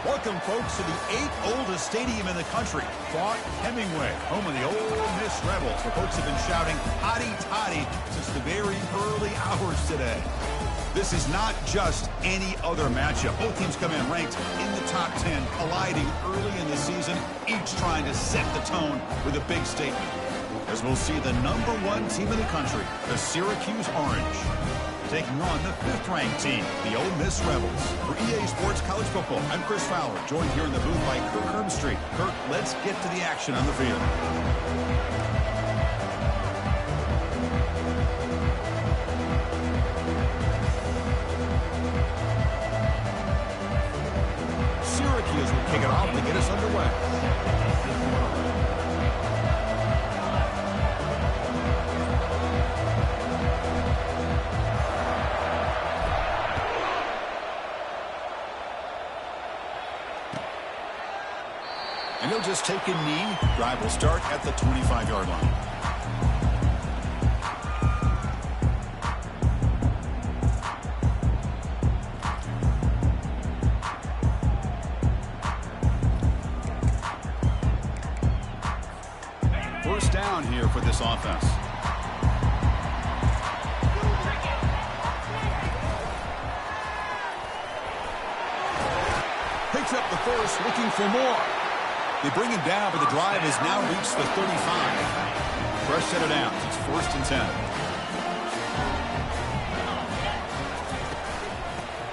Welcome, folks, to the 8th oldest stadium in the country, Fort Hemingway, home of the Ole Miss Rebels, where folks have been shouting "Hotty Toddy" since the very early hours today. This is not just any other matchup. Both teams come in ranked in the top 10, colliding early in the season, each trying to set the tone with a big statement. As we'll see the #1 team in the country, the Syracuse Orange, taking on the 5th-ranked team, the Ole Miss Rebels. For EA Sports College Football, I'm Chris Fowler, joined here in the booth by Kirk Herbstreit. Kirk, let's get to the action on the field. Syracuse will kick it off to get us underway. And he'll just take a knee. Drive will start at the 25-yard line. First down here for this offense. Picks up the first, looking for more. They bring him down, but the drive has now reached the 35. Fresh set of downs. It's 1st and 10.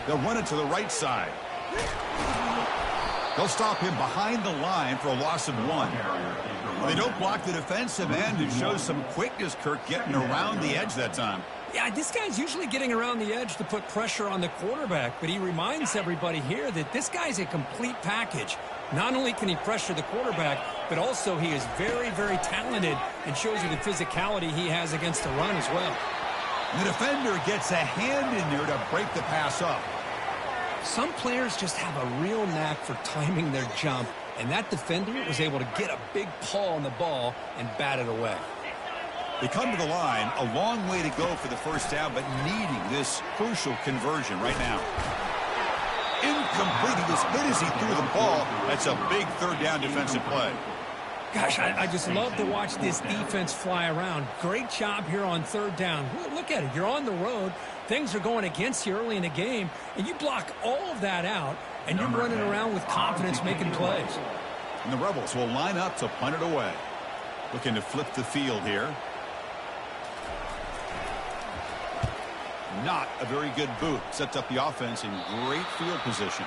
They'll run it to the right side. They'll stop him behind the line for a loss of 1. They don't block the defensive end and shows some quickness, Kirk, getting around the edge that time. Yeah, this guy's usually getting around the edge to put pressure on the quarterback, but he reminds everybody here that this guy's a complete package. Not only can he pressure the quarterback, but also he is very, very talented and shows you the physicality he has against the run as well. The defender gets a hand in there to break the pass up. Some players just have a real knack for timing their jump, and that defender was able to get a big paw on the ball and bat it away. They come to the line, a long way to go for the first down, but needing this crucial conversion right now. Incomplete. He was hit as he threw the ball. That's a big 3rd down defensive play. Gosh, I just love to watch this defense fly around. Great job here on 3rd down. Look at it. You're on the road. Things are going against you early in the game, and you block all of that out, and you're running around with confidence making plays. And the Rebels will line up to punt it away. Looking to flip the field here. Not a very good boot. Sets up the offense in great field position.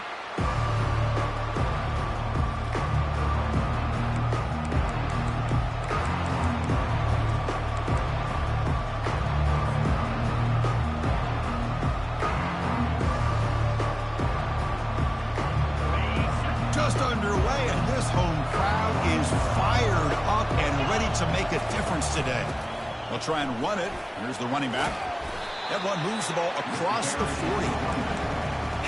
Just underway, and this home crowd is fired up and ready to make a difference today. They'll try and run it. Here's the running back. That one moves the ball across the 40.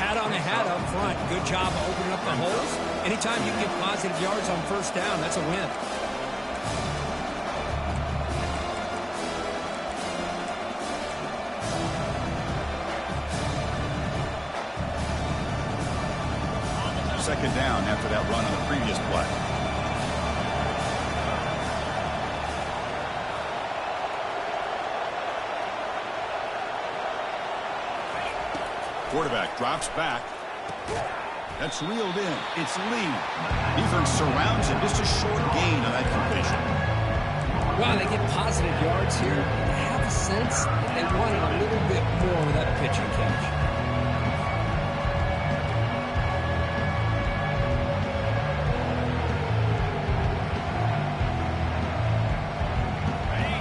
Hat on a hat up front. Good job opening up the holes. Anytime you get positive yards on 1st down, that's a win. Second down after that run on the previous play. Quarterback drops back. That's reeled in. It's Lee. Defense surrounds him. Just a short gain on that completion. Wow, they get positive yards here. I have a sense that they wanted a little bit more with that pitch and catch.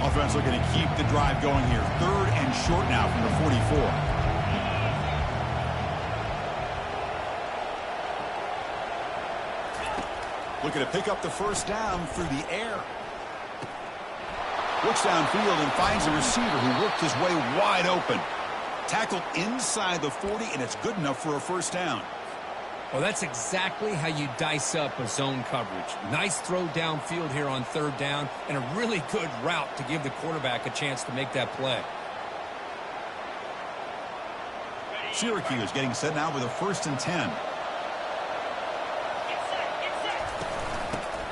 Offense looking to keep the drive going here. 3rd and short now from the 44. Looking to pick up the first down through the air. Looks downfield and finds a receiver who worked his way wide open. Tackled inside the 40, and it's good enough for a first down. Well, that's exactly how you dice up a zone coverage. Nice throw downfield here on 3rd down, and a really good route to give the quarterback a chance to make that play. Syracuse getting set now with a 1st and 10.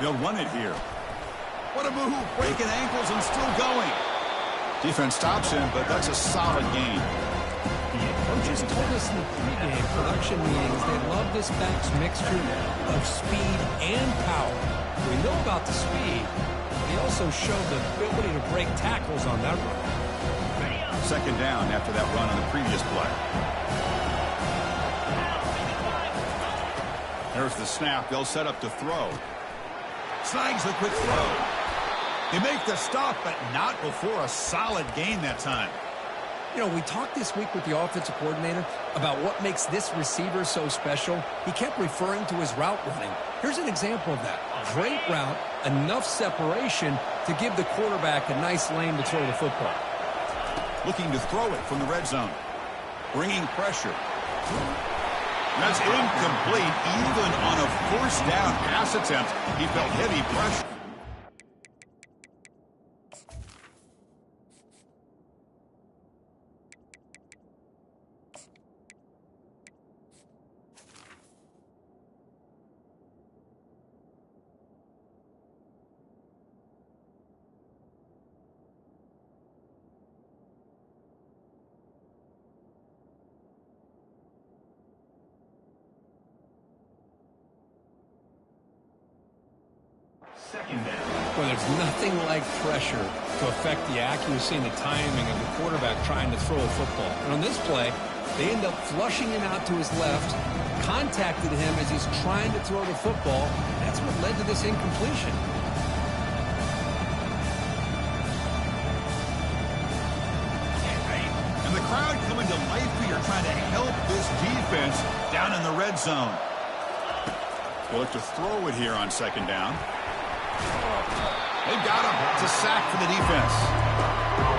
They'll run it here. What a move, breaking ankles and still going. Defense stops him, but that's a solid gain. Coaches told us in the pregame production meetings they love this back's mixture of speed and power. We know about the speed. He also showed the ability to break tackles on that run. Second down after that run on the previous play. There's the snap. They'll set up to throw. Snags the quick throw. They make the stop, but not before a solid gain that time. You know, we talked this week with the offensive coordinator about what makes this receiver so special. He kept referring to his route running. Here's an example of that. Great route, enough separation to give the quarterback a nice lane to throw the football. Looking to throw it from the red zone. Bringing pressure. That's incomplete. Even on a first down pass attempt, he felt heavy pressure. Well, there's nothing like pressure to affect the accuracy and the timing of the quarterback trying to throw a football. And on this play, they end up flushing him out to his left, contacted him as he's trying to throw the football. That's what led to this incompletion. And the crowd coming to life here trying to help this defense down in the red zone. They'll look to throw it here on second down. They've got him. It's a sack for the defense.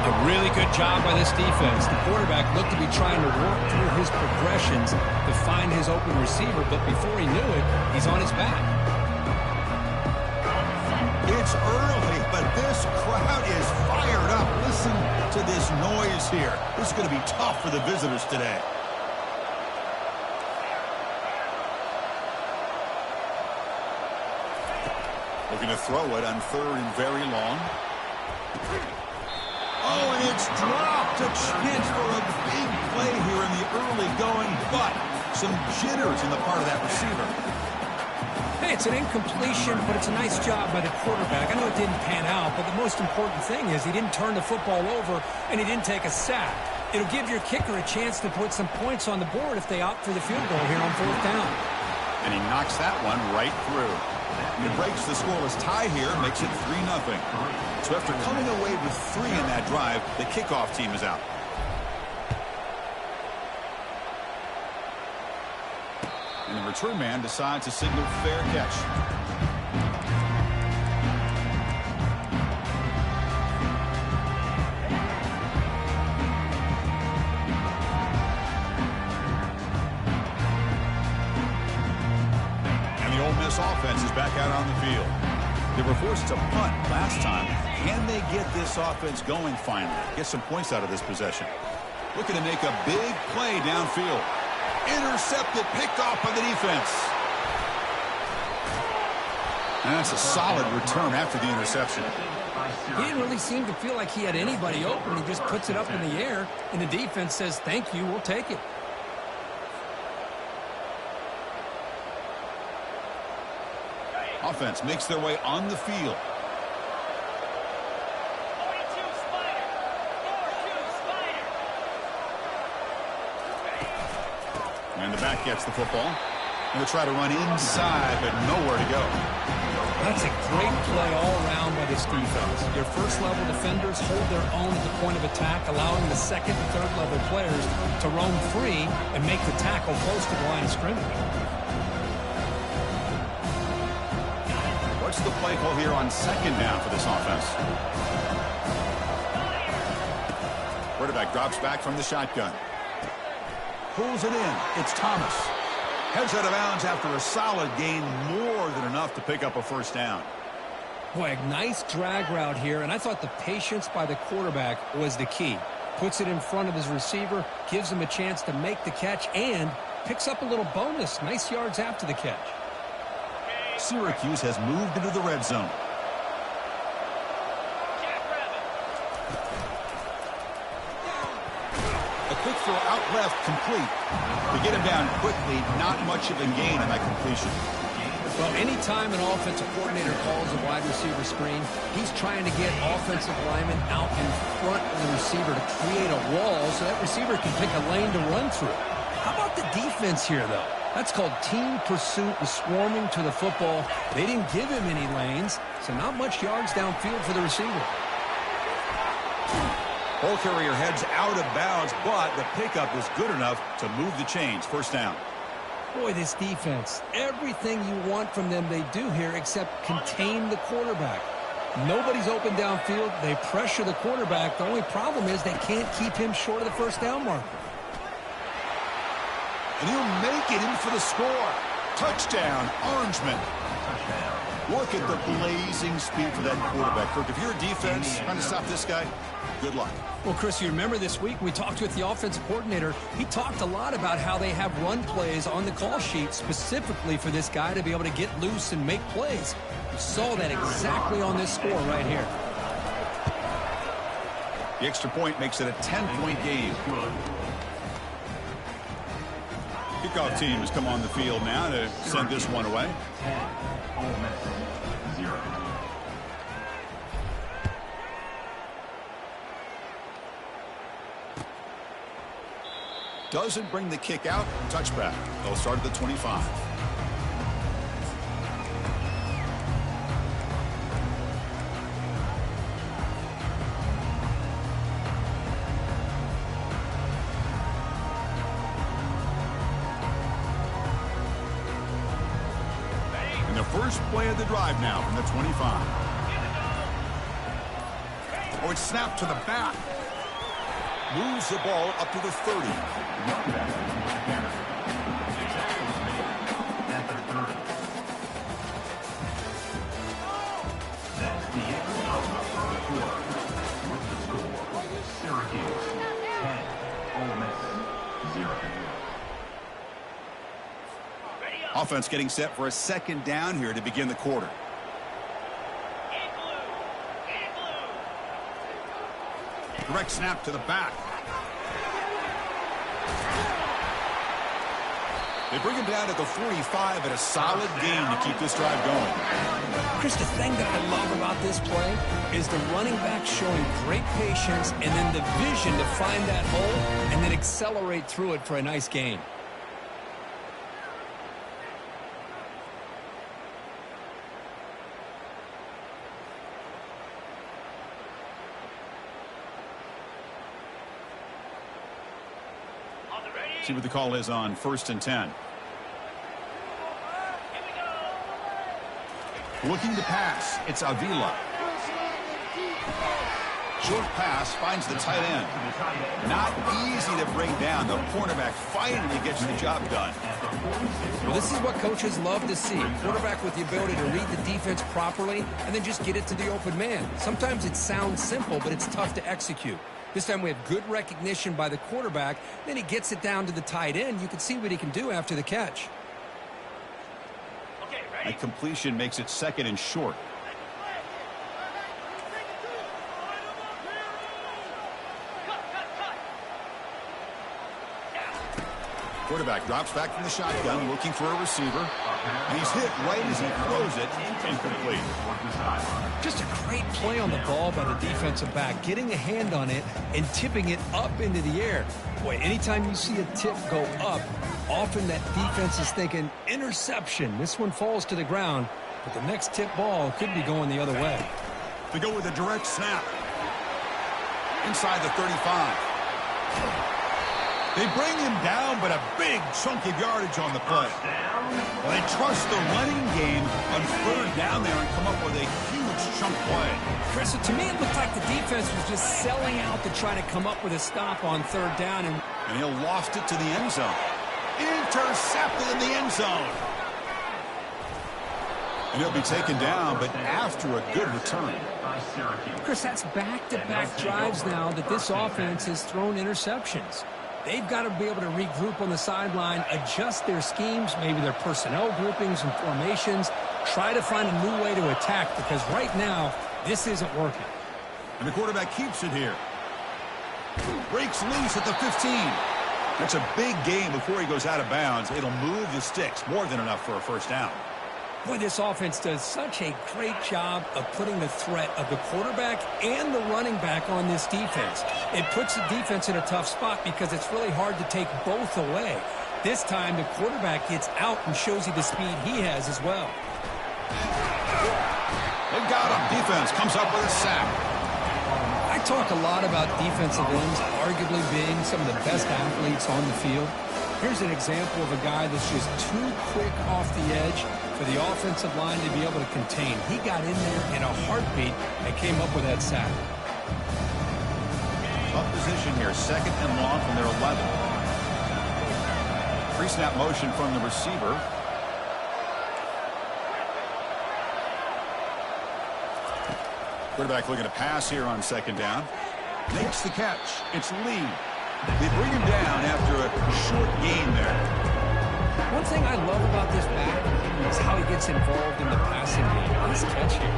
A really good job by this defense. The quarterback looked to be trying to work through his progressions to find his open receiver, but before he knew it, he's on his back. It's early, but this crowd is fired up. Listen to this noise here. This is going to be tough for the visitors today. Looking to throw it on third and very long. Oh, and it's dropped. A chance for a big play here in the early going, but some jitters on the part of that receiver. Hey, it's an incompletion, but it's a nice job by the quarterback. I know it didn't pan out, but the most important thing is he didn't turn the football over and he didn't take a sack. It'll give your kicker a chance to put some points on the board if they opt for the field goal here on fourth down. And he knocks that one right through. It breaks the scoreless tie here, makes it 3-0. So after coming away with 3 in that drive, the kickoff team is out. And the return man decides to signal fair catch. Offense is back out on the field. They were forced to punt last time. Can they get this offense going finally? Get some points out of this possession. Looking to make a big play downfield. Intercepted, picked off by the defense. And that's a solid return after the interception. He didn't really seem to feel like he had anybody open. He just puts it up in the air, and the defense says, thank you, we'll take it. Offense makes their way on the field. And the back gets the football. They'll try to run inside, but nowhere to go. That's a great play all around by this defense. Your first-level defenders hold their own at the point of attack, allowing the second and third-level players to roam free and make the tackle close to the line of scrimmage. What's the play call here on second down for this offense? Quarterback drops back from the shotgun. Pulls it in. It's Thomas. Heads out of bounds after a solid gain, more than enough to pick up a first down. Boy, a nice drag route here, and I thought the patience by the quarterback was the key. Puts it in front of his receiver, gives him a chance to make the catch, and picks up a little bonus. Nice yards after the catch. Syracuse has moved into the red zone. A quick throw out left, complete. To get him down quickly, not much of a gain on that completion. Well, anytime an offensive coordinator calls a wide receiver screen, he's trying to get offensive linemen out in front of the receiver to create a wall so that receiver can pick a lane to run through. How about the defense here, though? That's called team pursuit and swarming to the football. They didn't give him any lanes, so not much yards downfield for the receiver. Ball carrier heads out of bounds, but the pickup was good enough to move the chains. First down. Boy, this defense, everything you want from them they do here except contain the quarterback. Nobody's open downfield. They pressure the quarterback. The only problem is they can't keep him short of the first down marker. And he'll make it in for the score. Touchdown, Orangeman. Look at the blazing speed for that quarterback. Kirk, if you're a defense trying to stop this guy, good luck. Well, Chris, you remember this week we talked with the offensive coordinator. He talked a lot about how they have run plays on the call sheet specifically for this guy to be able to get loose and make plays. We saw that exactly on this score right here. The extra point makes it a 10-point game. Kickoff team has come on the field now to send this one away. Doesn't bring the kick out. Touchback. They'll start at the 25. And the first play of the drive now from the 25. Oh, it's snapped to the back. Moves the ball up to the 30. Offense getting set for a second down here to begin the quarter. Direct snap to the back. They bring him down at the 45 at a solid gain to keep this drive going. Chris, the thing that I love about this play is the running back showing great patience and then the vision to find that hole and then accelerate through it for a nice gain. See what the call is on 1st and 10. Looking to pass. It's Avila. Short pass finds the tight end. Not easy to bring down. The cornerback finally gets the job done. Well, this is what coaches love to see. Quarterback with the ability to read the defense properly and then just get it to the open man. Sometimes it sounds simple, but it's tough to execute. This time we have good recognition by the quarterback. Then he gets it down to the tight end. You can see what he can do after the catch. That completion makes it second and short. Quarterback drops back from the shotgun, looking for a receiver. And he's hit right as he throws it. Incomplete. Just a great play on the ball by the defensive back, getting a hand on it and tipping it up into the air. Boy, anytime you see a tip go up, often that defense is thinking interception. This one falls to the ground, but the next tip ball could be going the other way. They go with a direct snap. Inside the 35. They bring him down, but a big chunk of yardage on the play. Well, they trust the running game on 3rd down there and come up with a huge chunk play. Chris, to me, it looked like the defense was just selling out to try to come up with a stop on 3rd down. And he'll loft it to the end zone. Intercepted in the end zone. And he'll be taken down, but after a good return. Chris, that's back-to-back drives now that this offense has thrown interceptions. They've got to be able to regroup on the sideline, adjust their schemes, maybe their personnel groupings and formations, try to find a new way to attack, because right now, this isn't working. And the quarterback keeps it here. Breaks loose at the 15. That's a big gain before he goes out of bounds. It'll move the sticks, more than enough for a first down. Boy, this offense does such a great job of putting the threat of the quarterback and the running back on this defense. It puts the defense in a tough spot because it's really hard to take both away. This time, the quarterback gets out and shows you the speed he has as well. They got him. Defense comes up with a sack. I talk a lot about defensive ends arguably being some of the best athletes on the field. Here's an example of a guy that's just too quick off the edge for the offensive line to be able to contain. He got in there in a heartbeat and came up with that sack. Tough position here. 2nd and long from their 11. Pre-snap motion from the receiver. Quarterback looking to pass here on 2nd down. Makes the catch. It's Lee. They bring him down after a short gain there. One thing I love about this back is how he gets involved in the passing game. Nice catch here.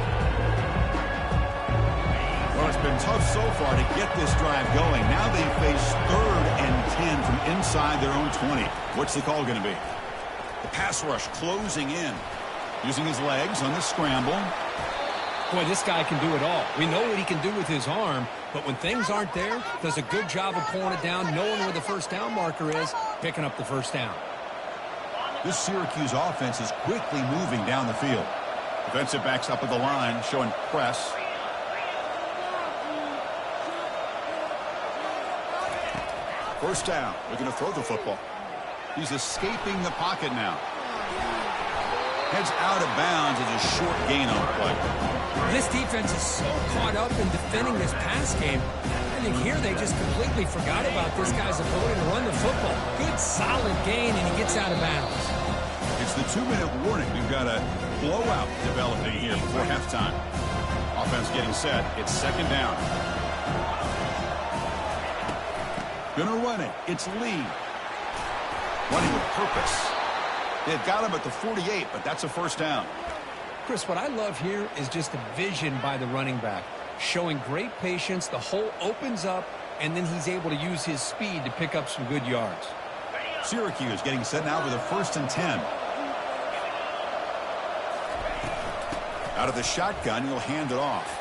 Well, it's been tough so far to get this drive going. Now they face 3rd and 10 from inside their own 20. What's the call going to be? The pass rush closing in. Using his legs on the scramble. Boy, this guy can do it all. We know what he can do with his arm, but when things aren't there, does a good job of pulling it down, knowing where the first down marker is, picking up the first down. This Syracuse offense is quickly moving down the field. Defensive backs up at the line, showing press. First down. They're going to throw the football. He's escaping the pocket now. Heads out of bounds as a short gain on the play. This defense is so caught up in defending this pass game. I think here they just completely forgot about this guy's ability to run the football. Good, solid gain, and he gets out of bounds. It's the 2-minute warning. We've got a blowout developing here before halftime. Offense getting set. It's 2nd down. Gonna run it. It's Lee. Running with purpose. They've got him at the 48, but that's a first down. Chris, what I love here is just the vision by the running back. Showing great patience, the hole opens up, and then he's able to use his speed to pick up some good yards. Syracuse getting set now with a 1st and 10. Out of the shotgun, he'll hand it off.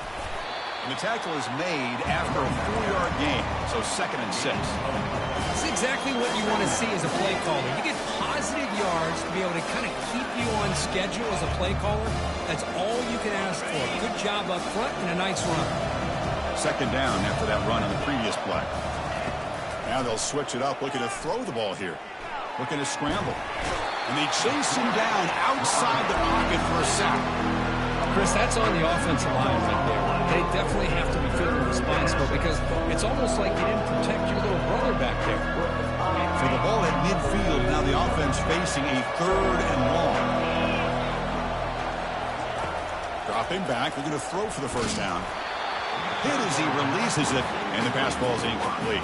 And the tackle is made after a 4-yard gain, so 2nd and 6. That's exactly what you want to see as a play caller. You get positive yards to be able to kind of keep you on schedule as a play caller. That's all you can ask for. Good job up front and a nice run. 2nd down after that run on the previous play. Now they'll switch it up, looking to throw the ball here. Looking to scramble. And they chase him down outside the pocket for a sack. Chris, that's on the offensive line right there. They definitely have to be feeling responsible because it's almost like you didn't protect your little brother back there. So the ball at midfield, now the offense facing a 3rd and long. Dropping back, they're going to throw for the first down. Hit as he releases it, and the pass ball is incomplete.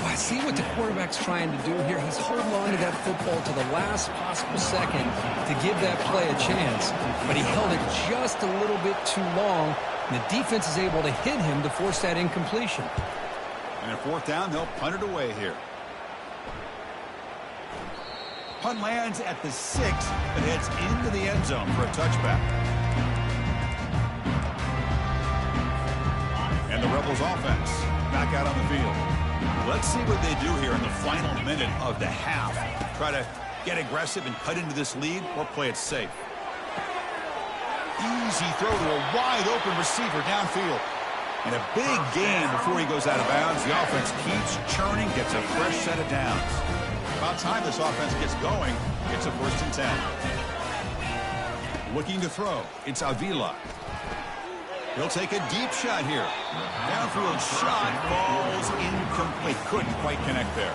I see what the quarterback's trying to do here. He's holding on to that football to the last possible second to give that play a chance, but he held it just a little bit too long, and the defense is able to hit him to force that incompletion. And at 4th down, they'll punt it away here. Punt lands at the 6, but heads into the end zone for a touchback. And the Rebels offense back out on the field. Let's see what they do here in the final minute of the half. Try to get aggressive and cut into this lead or play it safe. Easy throw to a wide-open receiver downfield. And a big gain before he goes out of bounds. The offense keeps churning, gets a fresh set of downs. About time this offense gets going. It's a 1st and 10. Looking to throw. It's Avila. He'll take a deep shot here. Downfield shot falls incomplete. Couldn't quite connect there.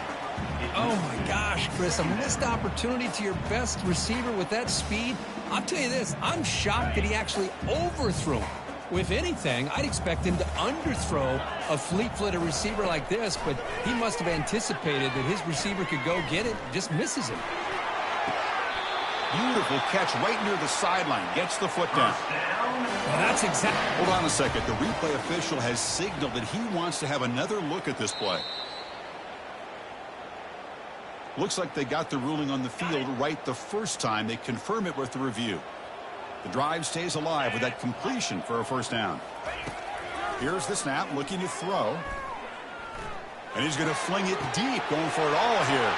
Oh, my gosh, Chris, a missed opportunity to your best receiver with that speed. I'll tell you this, I'm shocked that he actually overthrew him. If anything, I'd expect him to underthrow a fleet-footed receiver like this, but he must have anticipated that his receiver could go get it, just misses him. Beautiful catch right near the sideline. Gets the foot down. Well, that's exactly. Hold on a second. The replay official has signaled that he wants to have another look at this play. Looks like they got the ruling on the field right the first time. They confirm it with the review. The drive stays alive with that completion for a first down. Here's the snap, looking to throw. And he's going to fling it deep, going for it all here.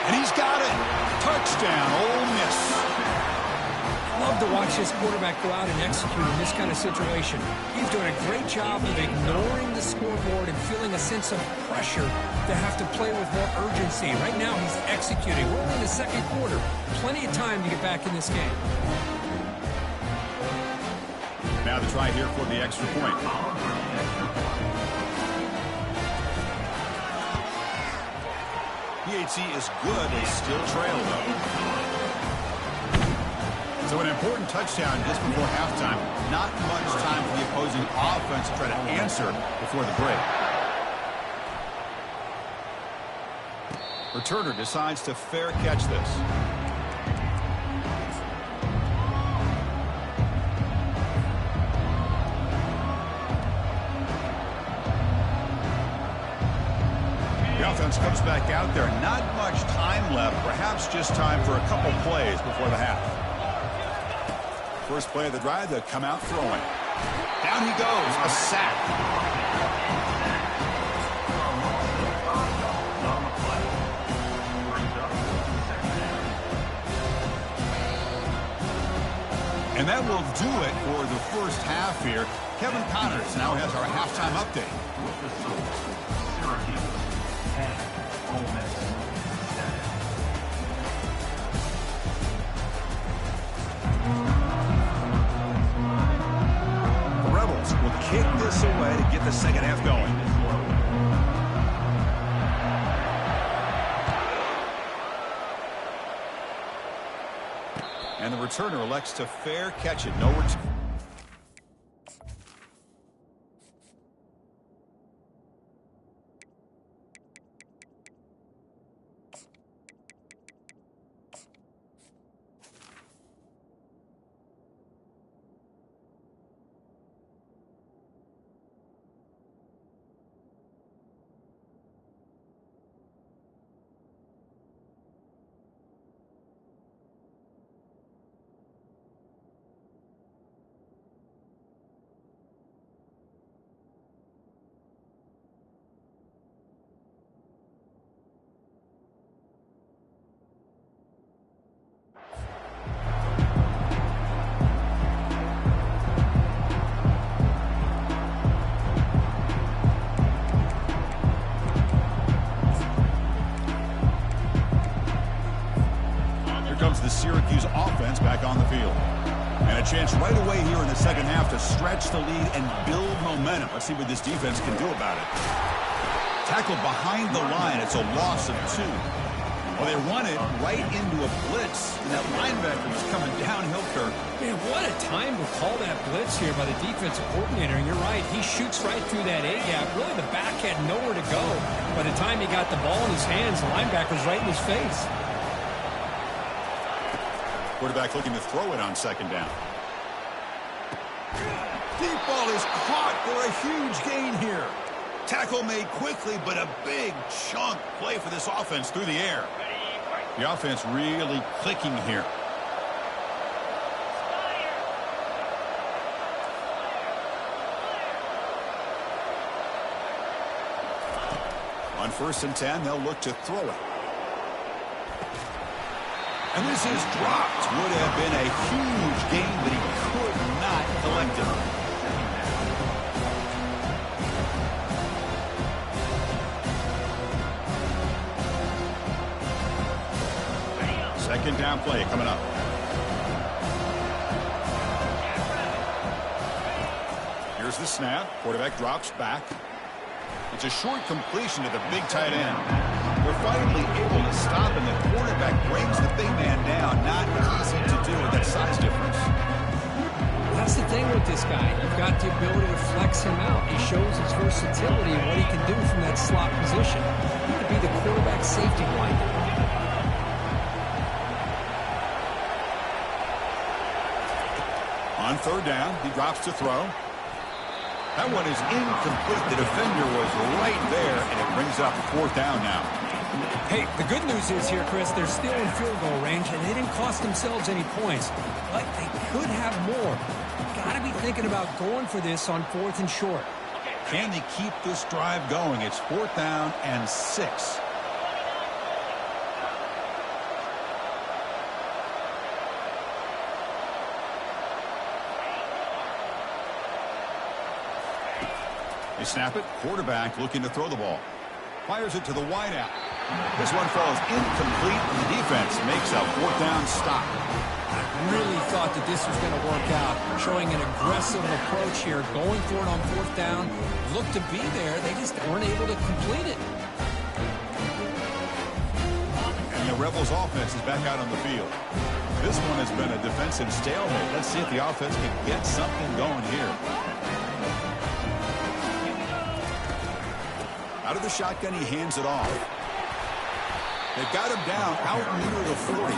And he's got it. Touchdown, Ole Miss. Love to watch this quarterback go out and execute in this kind of situation. He's doing a great job of ignoring the scoreboard and feeling a sense of pressure to have to play with more urgency. Right now, he's executing. We're only in the second quarter. Plenty of time to get back in this game. Now the try here for the extra point. PAT is good. They still trail, though. So an important touchdown just before halftime. Not much time for the opposing offense to try to answer before the break. Returner decides to fair catch this. The offense comes back out there. Not much time left. Perhaps just time for a couple plays before the half. First play of the drive, they'll come out throwing. Down he goes. A sack. And that will do it for the first half here. Kevin Connors now has our halftime update. The Rebels will kick this away to get the second half going. And the returner elects to fair catch it. No return. The Syracuse offense back on the field. And a chance right away here in the second half to stretch the lead and build momentum. Let's see what this defense can do about it. Tackled behind the line. It's a loss of 2. Well, they run it right into a blitz, and that linebacker was coming downhill, Kirk. Man, what a time to call that blitz here by the defensive coordinator. And you're right, he shoots right through that A-gap. Really, the back had nowhere to go. By the time he got the ball in his hands, the linebacker's right in his face. Quarterback looking to throw it on second down. Deep ball is caught for a huge gain here. Tackle made quickly, but a big chunk play for this offense through the air. The offense really clicking here. On 1st and 10, they'll look to throw it. And this is dropped. Would have been a huge gain, but he could not collect it. Second down play coming up. Here's the snap. Quarterback drops back. It's a short completion to the big tight end. They're finally able to stop, and the quarterback brings the big man down. Not easy to do with that size difference. That's the thing with this guy. You've got the ability to flex him out. He shows his versatility and what he can do from that slot position. He could be the quarterback safety blanket. On third down, he drops to throw. That one is incomplete. The defender was right there, and it brings up fourth down now. Hey, the good news is here, Chris, they're still in field goal range, and they didn't cost themselves any points. But they could have more. Got to be thinking about going for this on 4th and short. Can they keep this drive going? It's 4th down and 6. They snap it. Quarterback looking to throw the ball. Fires it to the wideout. This one falls incomplete, and the defense makes a 4th down stop. I really thought that this was going to work out, showing an aggressive approach here, going for it on 4th down. Looked to be there. They just weren't able to complete it. And the Rebels offense is back out on the field. This one has been a defensive stalemate. Let's see if the offense can get something going here. Out of the shotgun, he hands it off. They've got him down out near the 40.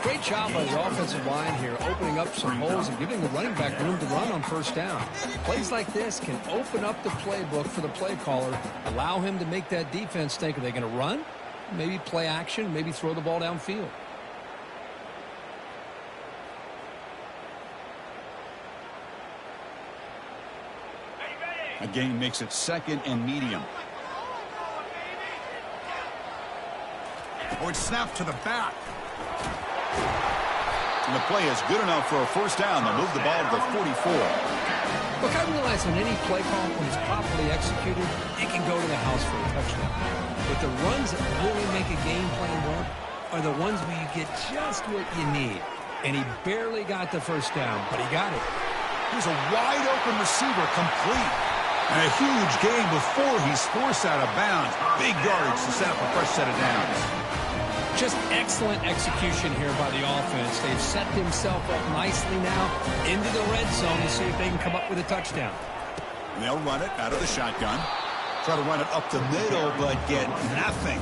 Great job by the offensive line here, opening up some holes and giving the running back room to run on 1st down. Plays like this can open up the playbook for the play caller, allow him to make that defense think, are they going to run? Maybe play action, maybe throw the ball downfield. Again, makes it 2nd and medium. Oh, it's snapped to the back. And the play is good enough for a 1st down. They'll move the ball to the 44. Look, I realize on any play call, when it's properly executed, it can go to the house for a touchdown. But the runs that really make a game plan work are the ones where you get just what you need. And he barely got the 1st down, but he got it. Here's a wide-open receiver, complete. And a huge gain before he's forced out of bounds. Big yardage to set up a fresh set of downs. Just excellent execution here by the offense. They've set themselves up nicely now into the red zone to see if they can come up with a touchdown. And they'll run it out of the shotgun. Try to run it up the middle, but get nothing.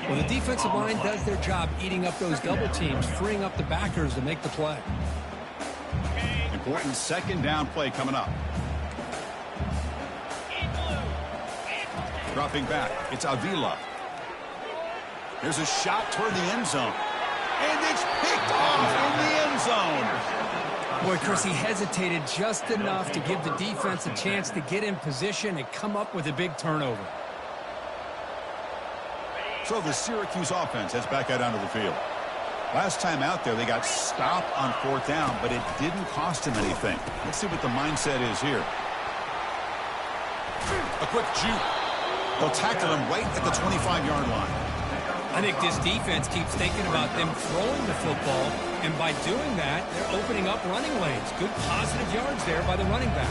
Well, the defensive line does their job eating up those double teams, freeing up the backers to make the play. Important 2nd down play coming up. Dropping back, it's Avila. There's a shot toward the end zone. And it's picked off in the end zone. Boy, Chris, he hesitated just enough to give the defense a chance to get in position and come up with a big turnover. So the Syracuse offense heads back out onto the field. Last time out there, they got stopped on 4th down, but it didn't cost him anything. Let's see what the mindset is here. A quick juke. They'll tackle him right at the 25-yard line. I think this defense keeps thinking about them throwing the football, and by doing that, they're opening up running lanes. Good positive yards there by the running back.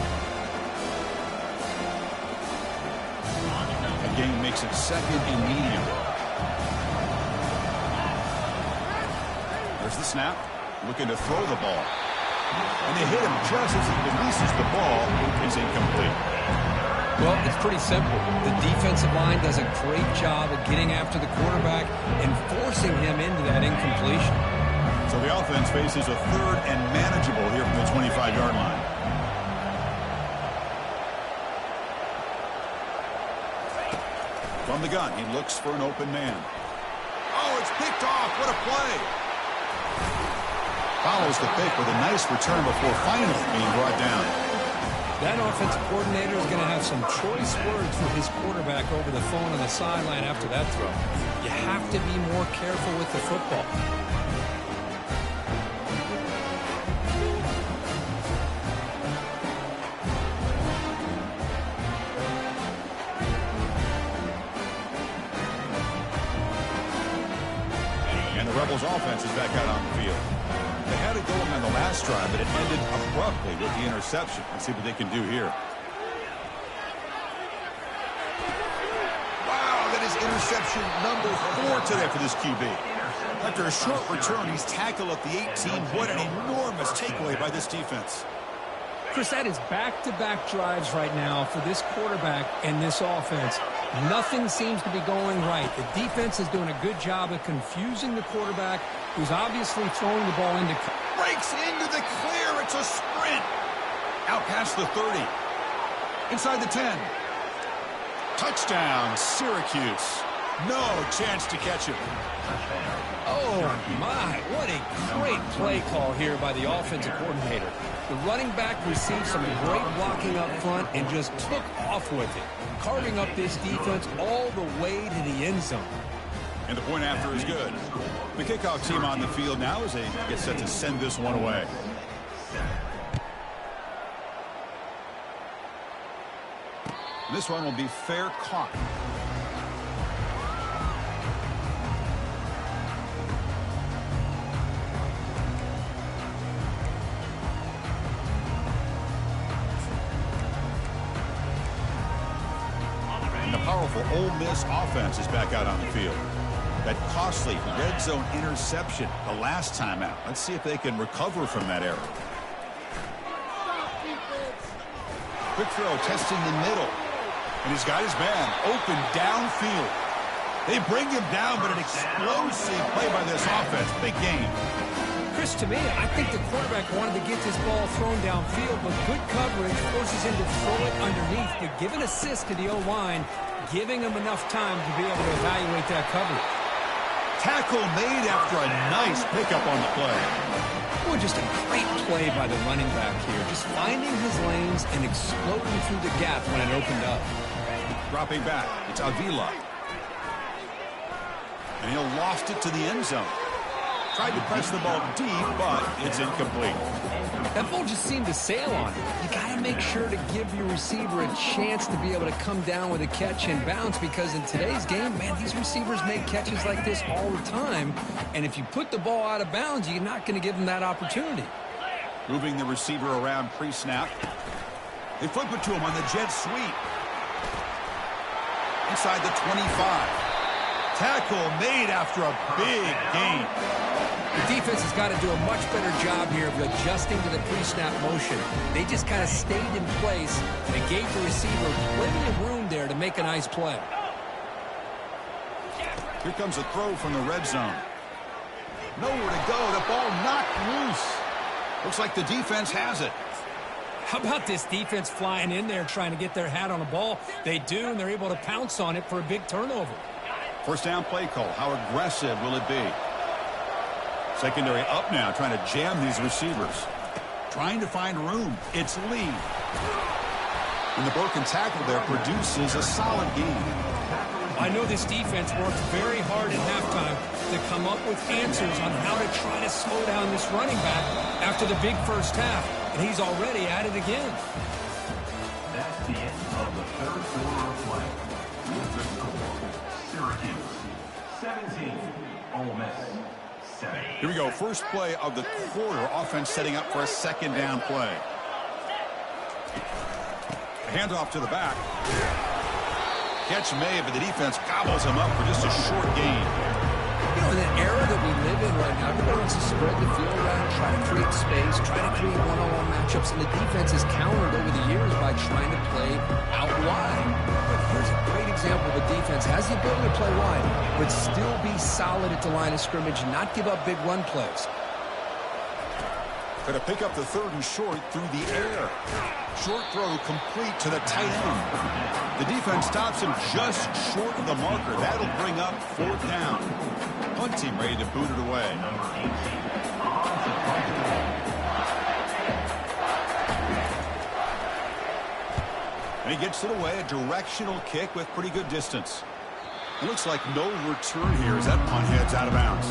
Again, makes it 2nd and medium. There's the snap, looking to throw the ball. And they hit him just as he releases the ball. It's incomplete. Well, it's pretty simple. The defensive line does a great job of getting after the quarterback and forcing him into that incompletion. So the offense faces a 3rd and manageable here from the 25-yard line. From the gun, he looks for an open man. Oh, it's picked off. What a play. Follows the pick with a nice return before finally being brought down. That offensive coordinator is going to have some choice words for his quarterback over the phone on the sideline after that throw. You have to be more careful with the football. And the Rebels offense is back out on the field. They had it going on the last drive, but it ended abruptly with the interception. Let's see what they can do here. Wow, that is interception number 4 today for this QB. After a short return, he's tackled at the 18. What an enormous takeaway by this defense. Chris, that is back-to-back drives right now for this quarterback and this offense. Nothing seems to be going right. The defense is doing a good job of confusing the quarterback, who's obviously throwing the ball into... Breaks into the clear. It's a sprint. Out past the 30. Inside the 10. Touchdown, Syracuse. No chance to catch him. Oh, my. What a great play call here by the offensive coordinator. The running back received some great blocking up front and just took off with it, carving up this defense all the way to the end zone. And the point after is good. The kickoff team on the field now as they get set to send this one away. This one will be fair caught. And the powerful Ole Miss offense is back out on the field. That costly red zone interception the last time out. Let's see if they can recover from that error. Quick throw, testing the middle. And he's got his man open downfield. They bring him down, but an explosive play by this offense. Big game. Chris, to me, I think the quarterback wanted to get this ball thrown downfield, but good coverage forces him to throw it underneath to give an assist to the O-line, giving him enough time to be able to evaluate that coverage. Tackle made after a nice pickup on the play. Boy, just a great play by the running back here. Just finding his lanes and exploding through the gap when it opened up. Dropping back, it's Avila. And he'll loft it to the end zone. Tried to press the ball deep, but it's incomplete. That ball just seemed to sail on it. You got to make sure to give your receiver a chance to be able to come down with a catch and bounce, because in today's game, man, these receivers make catches like this all the time. And if you put the ball out of bounds, you're not going to give them that opportunity. Moving the receiver around pre-snap. They flip it to him on the jet sweep. Inside the 25. Tackle made after a big gain. The defense has got to do a much better job here of adjusting to the pre-snap motion. They just kind of stayed in place, and it gave the receiver plenty of room there to make a nice play. Here comes a throw from the red zone. Nowhere to go. The ball knocked loose. Looks like the defense has it. How about this defense flying in there trying to get their hat on the ball? They do, and they're able to pounce on it for a big turnover. First down play call. How aggressive will it be? Secondary up now, trying to jam these receivers. Trying to find room. It's Lee. And the broken tackle there produces a solid gain. I know this defense worked very hard at halftime to come up with answers on how to try to slow down this running back after the big first half. And he's already at it again. That's the end of the third quarter of play. With the score, Syracuse 17, Ole Miss 7. Here we go. First play of the quarter. Offense setting up for a second down play. Handoff to the back. Catch made, but the defense gobbles him up for just a short gain. You know, in the era that we live in right now, everybody wants to spread the field around, try to create space, try to create one-on-one matchups, and the defense has countered over the years by trying to play out wide. But here's a great example of a defense has the ability to play wide, but still be solid at the line of scrimmage, not give up big run plays. Going to pick up the third and short through the air. Short throw complete to the tight end. The defense stops him just short of the marker. That'll bring up fourth down. Punt team ready to boot it away. And he gets it away, a directional kick with pretty good distance. It looks like no return here as that punt heads out of bounds.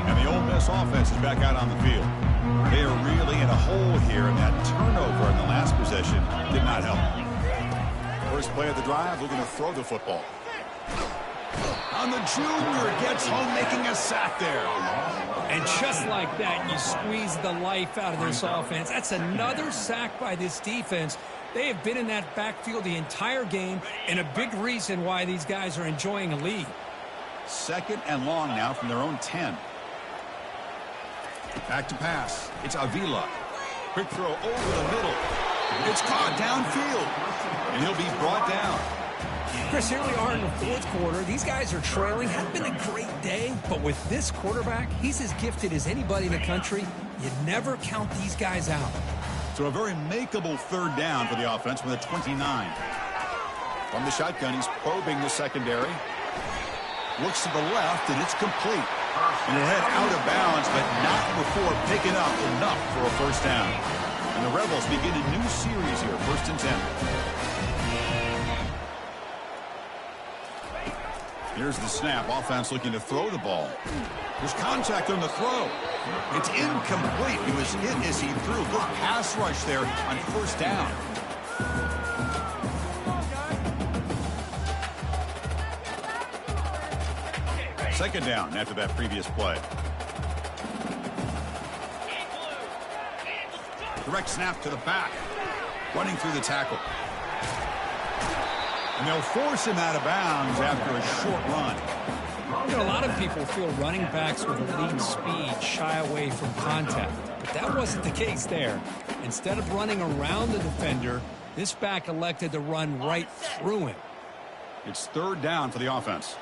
And the Ole Miss offense is back out on the field. They are really in a hole here, and that turnover in the last possession did not help. First play of the drive, looking to throw the football. On the junior, gets home, making a sack there. And just like that, you squeeze the life out of this offense. That's another sack by this defense. They have been in that backfield the entire game, and a big reason why these guys are enjoying a lead. Second and long now from their own 10. Back to pass. It's Avila. Quick throw over the middle. It's caught downfield. And he'll be brought down. Chris, here we are in the fourth quarter. These guys are trailing. Hasn't been a great day, but with this quarterback, he's as gifted as anybody in the country. You never count these guys out. So a very makeable third down for the offense with a 29. From the shotgun, he's probing the secondary. Looks to the left, and it's complete. And he'll head out of bounds, but not before picking up enough for a first down. And the Rebels begin a new series here, 1st and 10. Here's the snap. Offense looking to throw the ball. There's contact on the throw. It's incomplete. He was hit as he threw. Good pass rush there on 1st down. Second down after that previous play. Direct snap to the back. Running through the tackle. And they'll force him out of bounds after a short run. You know, a lot of people feel running backs with elite speed shy away from contact. But that wasn't the case there. Instead of running around the defender, this back elected to run right through him. It's 3rd down for the offense.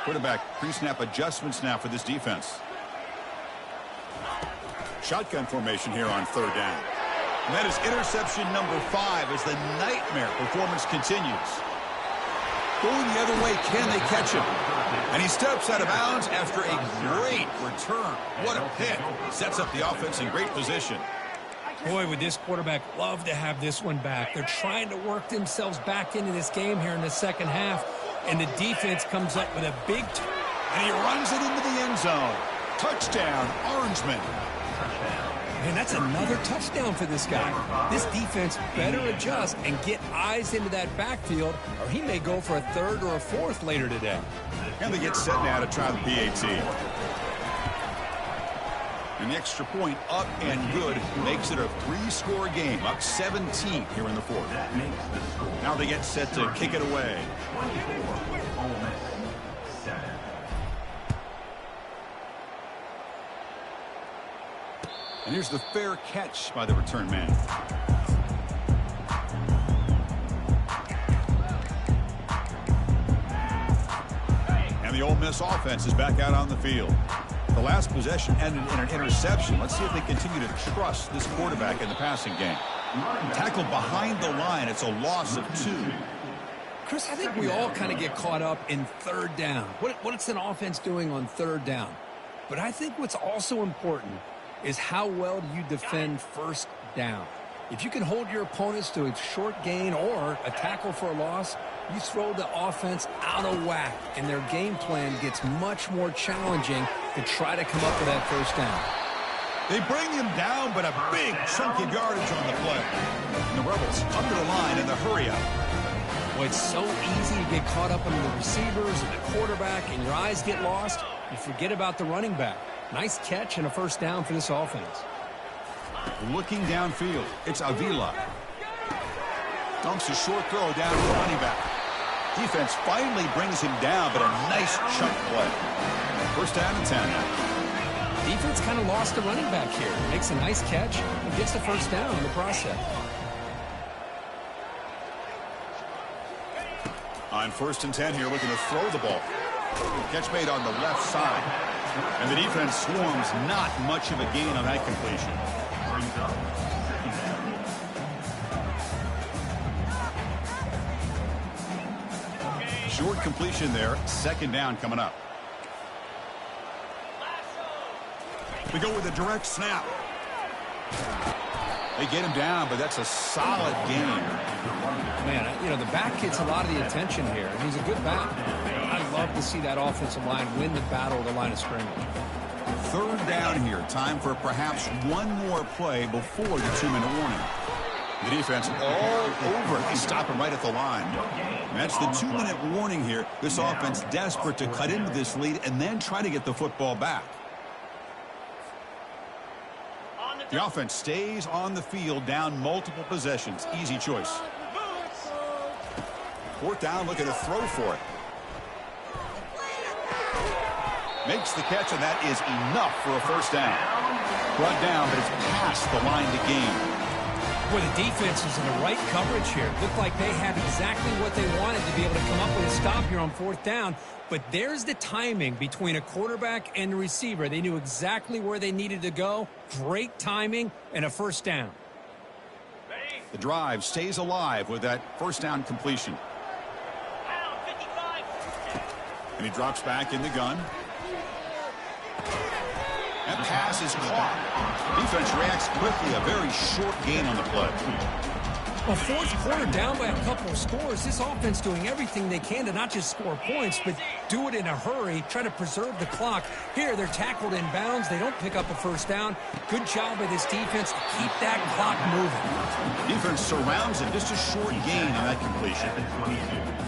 Quarterback pre-snap adjustments now for this defense. Shotgun formation here on 3rd down. And that is interception number 5 as the nightmare performance continues. Going the other way, can they catch him? And he steps out of bounds after a great return. What a pick. Sets up the offense in great position. Boy, would this quarterback love to have this one back. They're trying to work themselves back into this game here in the second half. And the defense comes up with a big and he runs it into the end zone. Touchdown, Orangeman. Man, that's another touchdown for this guy. This defense better adjust and get eyes into that backfield, or he may go for a 3rd or a 4th later today. And they get set now to try the PAT. An extra point up and good makes it a 3-score game, up 17 here in the 4th. Now they get set to kick it away. And here's the fair catch by the return man. And the Ole Miss offense is back out on the field. The last possession ended in an interception. Let's see if they continue to trust this quarterback in the passing game. Tackled behind the line. It's a loss of 2. Chris, I think we all kind of get caught up in 3rd down. What's an offense doing on 3rd down? But I think what's also important is how well do you defend 1st down. If you can hold your opponents to a short gain or a tackle for a loss, you throw the offense out of whack, and their game plan gets much more challenging to try to come up with that 1st down. They bring him down, but a big chunk of yardage on the play. And the Rebels come to the line in the hurry-up. Well, it's so easy to get caught up in the receivers and the quarterback, and your eyes get lost. You forget about the running back. Nice catch and a 1st down for this offense. Looking downfield, it's Avila. Dumps a short throw down to the running back. Defense finally brings him down, but a nice chunk play. 1st down and 10 now. Defense kind of lost the running back here. Makes a nice catch and gets the 1st down in the process. On 1st and 10 here, looking to throw the ball. Catch made on the left side. And the defense swarms, not much of a gain on that completion. Short completion there. 2nd down coming up. We go with a direct snap. They get him down, but that's a solid game. Man, you know, the back gets a lot of the attention here. He's a good back. I love to see that offensive line win the battle at the line of scrimmage. 3rd down here. Time for perhaps one more play before the 2-minute warning. The defense all over. They stop him right at the line. And that's the 2-minute warning here. This offense desperate to cut into this lead and then try to get the football back. The offense stays on the field, down multiple possessions. Easy choice. 4th down, looking to throw for it. Makes the catch, and that is enough for a first down. Brought down, but it's past the line to gain. Well, the defense is in the right coverage here. Looked like they had exactly what they wanted to be able to come up with a stop here on fourth down. But there's the timing between a quarterback and the receiver. They knew exactly where they needed to go. Great timing and a first down. The drive stays alive with that first down completion. And he drops back in the gun. That pass is caught. Defense reacts quickly. A very short gain on the play. Well, fourth quarter down by a couple of scores. This offense doing everything they can to not just score points, but do it in a hurry, try to preserve the clock. Here, they're tackled in bounds. They don't pick up a first down. Good job by this defense to keep that clock moving. Defense surrounds it. Just a short gain on that completion.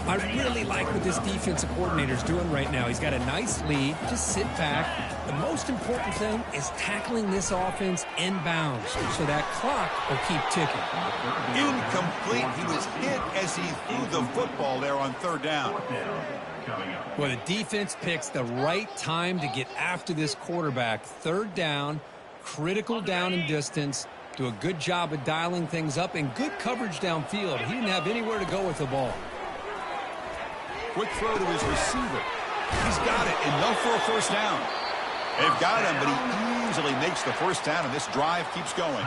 I really like what this defensive coordinator is doing right now. He's got a nice lead. Just sit back. The most important thing is tackling this offense in bounds so that clock will keep ticking. Incomplete. He was hit as he threw the football there on third down. Well, the defense picks the right time to get after this quarterback. Third down, critical down and distance. Do a good job of dialing things up and good coverage downfield. He didn't have anywhere to go with the ball. Quick throw to his receiver. He's got it. Enough for a first down. They've got him, but he easily makes the first down, and this drive keeps going.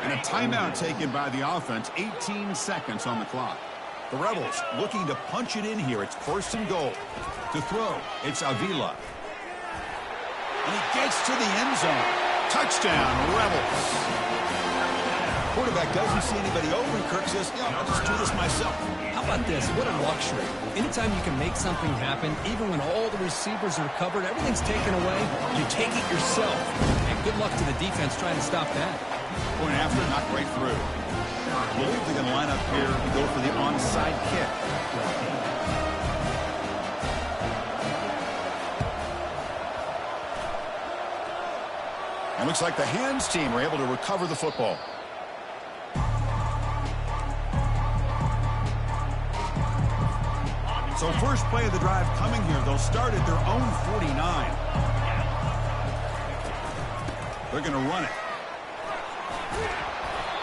And a timeout taken by the offense. 18 seconds on the clock. The Rebels looking to punch it in here. It's first and goal. To throw, it's Avila. And he gets to the end zone. Touchdown, Rebels. Quarterback doesn't see anybody open. Kirk says, yeah, I'll just do this myself. How about this? What a luxury. Anytime you can make something happen, even when all the receivers are covered, everything's taken away, you take it yourself. And good luck to the defense trying to stop that. Going after it, knocked right through. I believe they're going to line up here to go for the onside kick. It looks like the hands team are able to recover the football. So first play of the drive coming here. They'll start at their own 49. They're going to run it.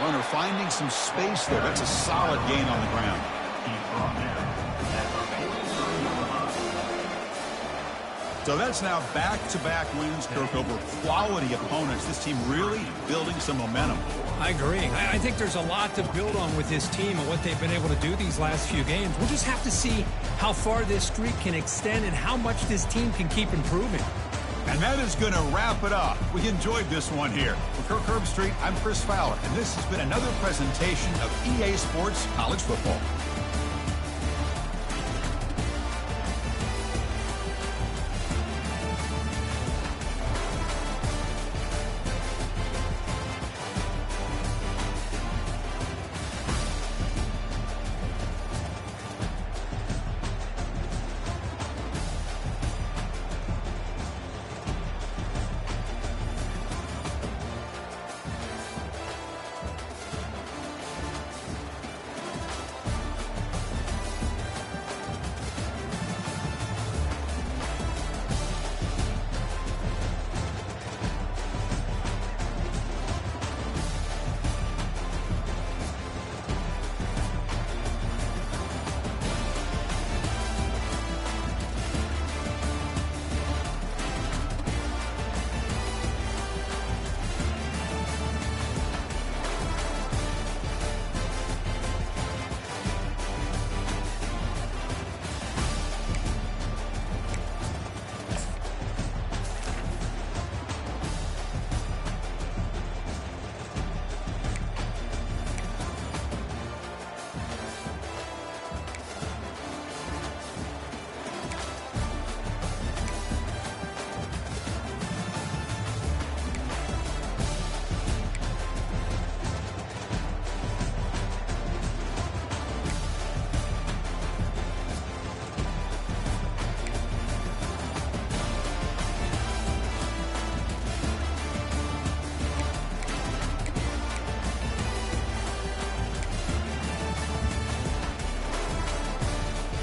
Runner finding some space there. That's a solid gain on the ground. So that's now back-to-back wins, Kirk, over quality opponents. This team really building some momentum. I agree. I think there's a lot to build on with this team and what they've been able to do these last few games. We'll just have to see how far this streak can extend and how much this team can keep improving. And that is going to wrap it up. We enjoyed this one here. For Kirk Herbstreit, I'm Chris Fowler, and this has been another presentation of EA Sports College Football.